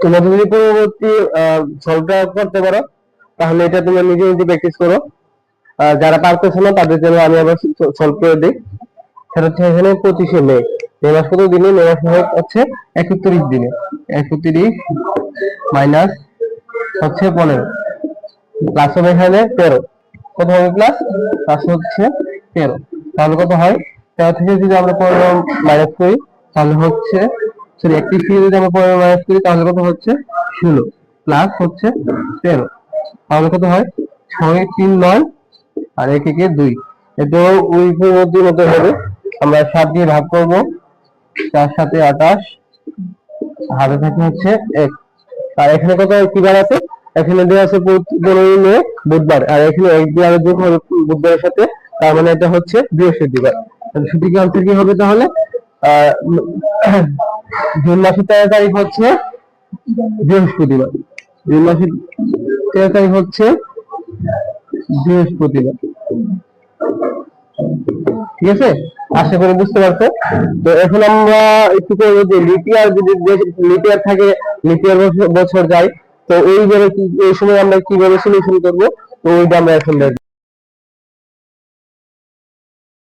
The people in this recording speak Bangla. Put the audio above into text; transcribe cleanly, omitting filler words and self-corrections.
তোমরা যদি পরবর্তী সলভটা করতে পারো তাহলে এটা তোমরা নিজে নিজে প্র্যাকটিস করো। যারা পারতেছো না তাদের জন্য আমি আবার সলভ করে দিই। সেটা হচ্ছে এখানে 25শে মে, মে মাস কত দিনে? মে মাস হচ্ছে 31 দিনে। 31 মাইনাস হচ্ছে 15 প্লাস হবে এখানে 13। কত হবে প্লাস? প্লাস হচ্ছে 13। তাহলে কত হয়? 13 থেকে যদি আমরা 15 মাইনাস করি তাহলে হচ্ছে, সরি 31 থেকে যদি আমরা 15 মাইনাস করি তাহলে কত হচ্ছে? 16 প্লাস হচ্ছে 13। তাহলে কত হয়? 6 3 9 আর 1 1 2। এটা ওই পূর্ববর্তী মতো হবে। আমরা 7 দিয়ে ভাগ করব, 4 7 28, হাতে থাকে হচ্ছে 1। আর এখানে কত কি বার আছে? এখানে দেওয়া আছে 15 মে বুধবার, আর এখানে 1 দিয়ে আরো যোগ হবে বুধবারের সাথে, তার মানে এটা হচ্ছে বৃহস্পতিবার। তাহলে সঠিক আনসার কি হবে তাহলে? জুন মাসের 13 তারিখ হচ্ছে বৃহস্পতিবার। জুন মাসের 13 তারিখ হচ্ছে বৃহস্পতিবার। ঠিক আছে, আশা করি বুঝতে পারছো। তো এখন আমরা একটু করবো যে লিপিয়ার, যদি লিপিয়ার থাকে, লিপিয়ার বছর যায়, তো এই সময় আমরা কিভাবে সলিউশন করবো, তো ওইটা আমরা এখন দেখবো।